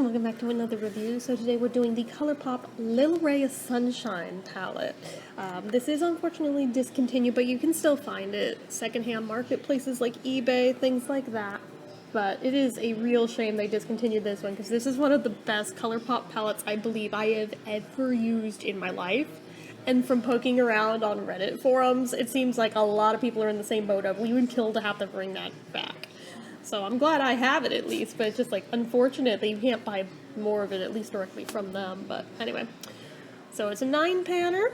and welcome back to another review. So today we're doing the ColourPop Lil Ray Sunshine palette. This is unfortunately discontinued, but you can still find it. Secondhand marketplaces like eBay, things like that. But it is a real shame they discontinued this one, because this is one of the best ColourPop palettes I believe I have ever used in my life. And from poking around on Reddit forums, it seems like a lot of people are in the same boat of, we would kill to have to bring that back. So I'm glad I have it at least, but it's just like unfortunate that you can't buy more of it, at least directly from them. But anyway, so it's a 9-panner,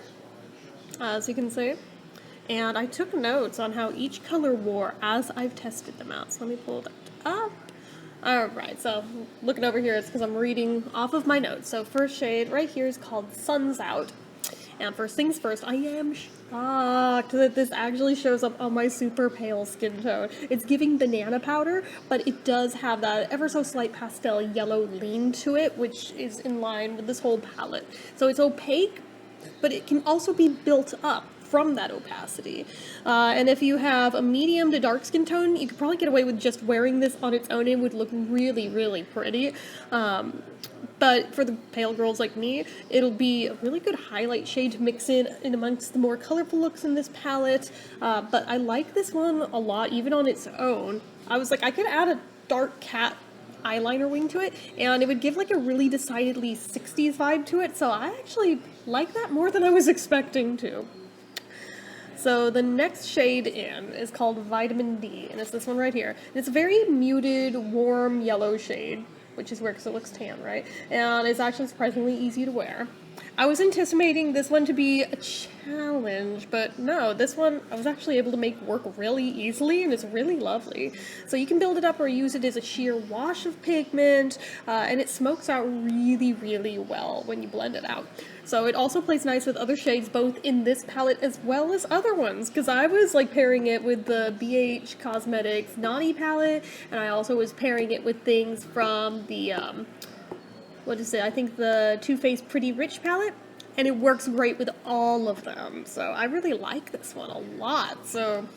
as you can see. And I took notes on how each color wore as I've tested them out. So let me pull that up. Alright, so looking over here, it's because I'm reading off of my notes. So first shade right here is called Sun's Out. And first things first, I am shocked that this actually shows up on my super pale skin tone. It's giving banana powder, but it does have that ever so slight pastel yellow lean to it, which is in line with this whole palette. So it's opaque, but it can also be built up from that opacity. And if you have a medium to dark skin tone, you could probably get away with just wearing this on its own. It would look really, really pretty. But for the pale girls like me, it'll be a really good highlight shade to mix in amongst the more colorful looks in this palette. But I like this one a lot, even on its own. I was like, I could add a dark cat eyeliner wing to it, and it would give like a really decidedly 60s vibe to it. So I actually like that more than I was expecting to. So the next shade in is called Vitamin D, and it's this one right here. And it's a very muted, warm yellow shade, which is weird because it looks tan, right? And it's actually surprisingly easy to wear. I was anticipating this one to be a challenge, but no, this one I was actually able to make work really easily, and it's really lovely. So you can build it up or use it as a sheer wash of pigment, and it smokes out really, really well when you blend it out. So it also plays nice with other shades, both in this palette as well as other ones, because I was like pairing it with the BH Cosmetics Naughty palette, and I also was pairing it with things from the, I think the Too Faced Pretty Rich palette, and it works great with all of them. So I really like this one a lot, so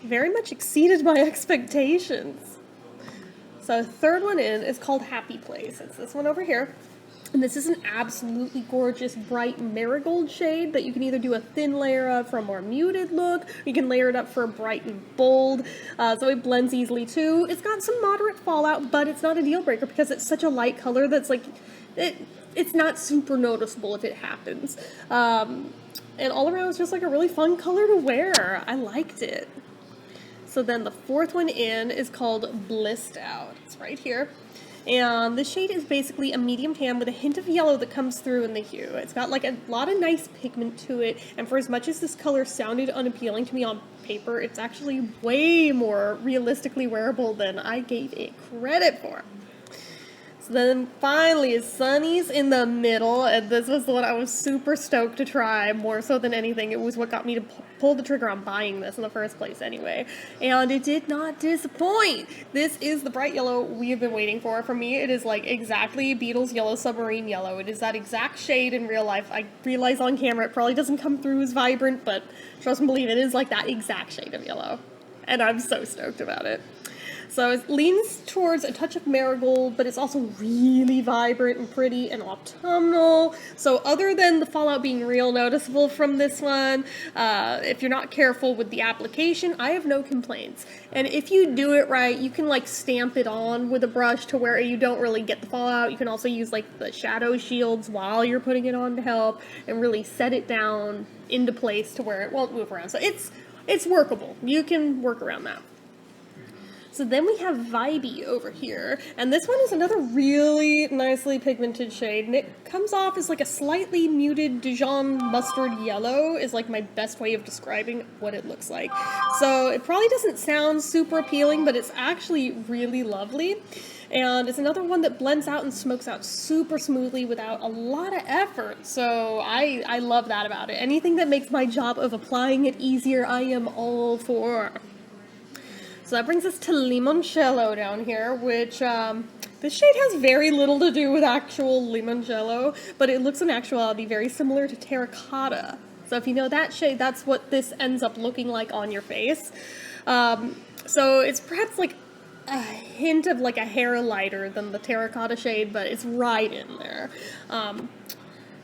very much exceeded my expectations. So third one in is called Happy Place. It's this one over here. And this is an absolutely gorgeous bright marigold shade that you can either do a thin layer of for a more muted look, or you can layer it up for a bright and bold, so it blends easily too. It's got some moderate fallout, but it's not a deal breaker because it's such a light color that's like, it's not super noticeable if it happens. And all around it's just like a really fun color to wear. I liked it. So then the fourth one in is called Blissed Out. It's right here. And the shade is basically a medium tan with a hint of yellow that comes through in the hue. It's got like a lot of nice pigment to it, and for as much as this color sounded unappealing to me on paper, it's actually way more realistically wearable than I gave it credit for. So then finally is Sunny's in the Middle, and this was the one I was super stoked to try, more so than anything. It was what got me to pull the trigger on buying this in the first place anyway, and it did not disappoint. This is the bright yellow we have been waiting for. For me, it is like exactly Beatles Yellow Submarine Yellow. It is that exact shade in real life. I realize on camera it probably doesn't come through as vibrant, but trust and believe it is like that exact shade of yellow, and I'm so stoked about it. So it leans towards a touch of marigold, but it's also really vibrant and pretty and autumnal. So other than the fallout being real noticeable from this one, if you're not careful with the application, I have no complaints. And if you do it right, you can like stamp it on with a brush to where you don't really get the fallout. You can also use like the shadow shields while you're putting it on to help and really set it down into place to where it won't move around. So it's workable. You can work around that. So then we have Vibey over here, and this one is another really nicely pigmented shade, and it comes off as like a slightly muted Dijon mustard yellow is like my best way of describing what it looks like. So it probably doesn't sound super appealing, but it's actually really lovely. And it's another one that blends out and smokes out super smoothly without a lot of effort. So I love that about it. Anything that makes my job of applying it easier, I am all for. So that brings us to Limoncello down here, which this shade has very little to do with actual limoncello, but it looks in actuality very similar to terracotta. So if you know that shade, that's what this ends up looking like on your face. So it's perhaps like a hint of like a hair lighter than the terracotta shade, but it's right in there.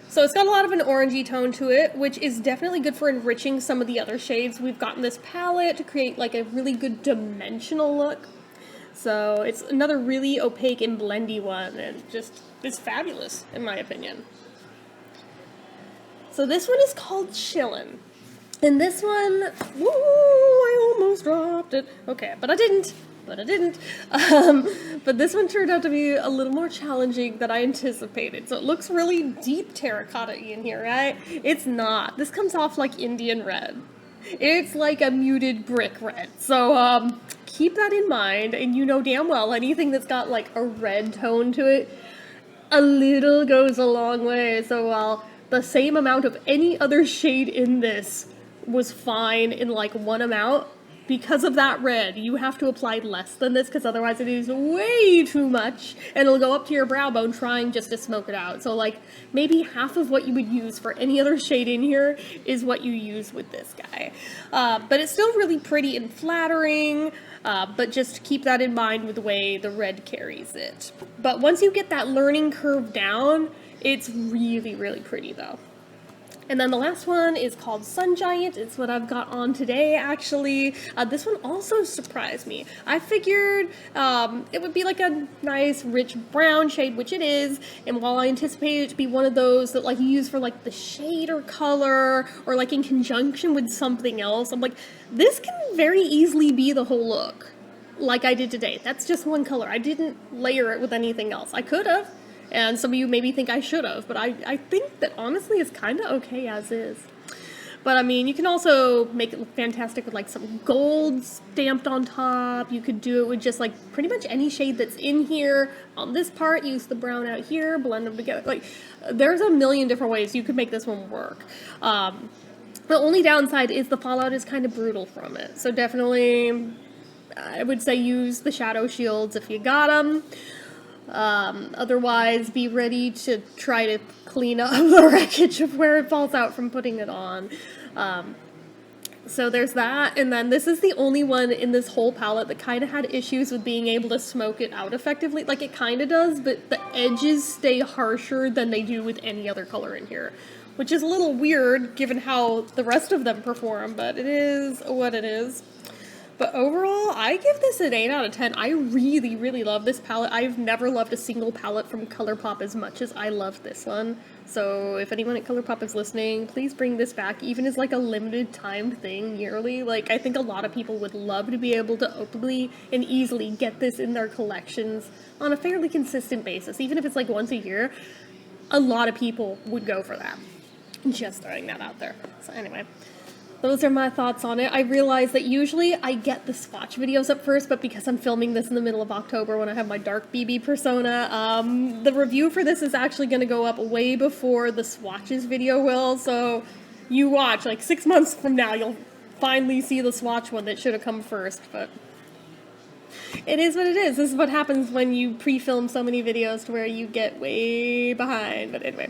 So it's got a lot of an orangey tone to it, which is definitely good for enriching some of the other shades we've got in this palette to create like a really good dimensional look. So it's another really opaque and blendy one, and just it's fabulous in my opinion. So this one is called Chillin'. And this one, woo, I almost dropped it. Okay, but I didn't. But this one turned out to be a little more challenging than I anticipated. So it looks really deep terracotta-y in here, right? It's not. This comes off like Indian red. It's like a muted brick red. So keep that in mind, and you know damn well anything that's got like a red tone to it, a little goes a long way. So while the same amount of any other shade in this was fine in like one amount, because of that red, you have to apply less than this, because otherwise it is way too much, and it'll go up to your brow bone trying just to smoke it out. So like, maybe half of what you would use for any other shade in here is what you use with this guy. But it's still really pretty and flattering, but just keep that in mind with the way the red carries it. But once you get that learning curve down, it's really, really pretty though. And then the last one is called Sun Giant. It's what I've got on today, actually. This one also surprised me. I figured it would be like a nice, rich brown shade, which it is. And while I anticipated it to be one of those that like you use for like the shade or color, or like in conjunction with something else, I'm like, this can very easily be the whole look, like I did today. That's just one color. I didn't layer it with anything else. I could have. And some of you maybe think I should have, but I think that honestly it's kind of okay as is. But I mean, you can also make it look fantastic with like some gold stamped on top. You could do it with just like pretty much any shade that's in here. On this part, use the brown out here, blend them together. Like, there's a million different ways you could make this one work. The only downside is the fallout is kind of brutal from it. So definitely, I would say use the shadow shields if you got them. Otherwise, be ready to try to clean up the wreckage of where it falls out from putting it on. So there's that, and then this is the only one in this whole palette that kind of had issues with being able to smoke it out effectively. Like, it kind of does, but the edges stay harsher than they do with any other color in here, which is a little weird given how the rest of them perform, but it is what it is. But overall, I give this an 8 out of 10. I really, really love this palette. I've never loved a single palette from ColourPop as much as I love this one. So if anyone at ColourPop is listening, please bring this back, even as like a limited time thing yearly. Like, I think a lot of people would love to be able to openly and easily get this in their collections on a fairly consistent basis. Even if it's like once a year, a lot of people would go for that. Just throwing that out there. So anyway. Those are my thoughts on it. I realize that usually I get the swatch videos up first, but because I'm filming this in the middle of October when I have my dark BB persona, the review for this is actually going to go up way before the swatches video will, so you watch, like 6 months from now, you'll finally see the swatch one that should have come first, but it is what it is. This is what happens when you pre-film so many videos to where you get way behind, but anyway.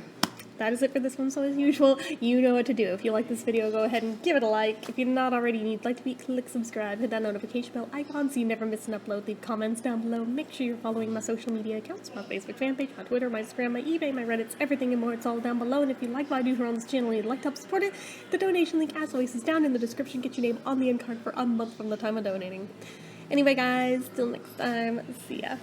That is it for this one, so as usual, you know what to do. If you like this video, go ahead and give it a like. If you're not already and you'd like to be, click subscribe, hit that notification bell icon so you never miss an upload. Leave comments down below. Make sure you're following my social media accounts, my Facebook fan page, my Twitter, my Instagram, my eBay, my Reddits, everything and more. It's all down below. And if you like what I do here on this channel and you'd like to help support it, the donation link, as always, is down in the description. Get your name on the end card for a month from the time of donating. Anyway, guys, till next time, see ya.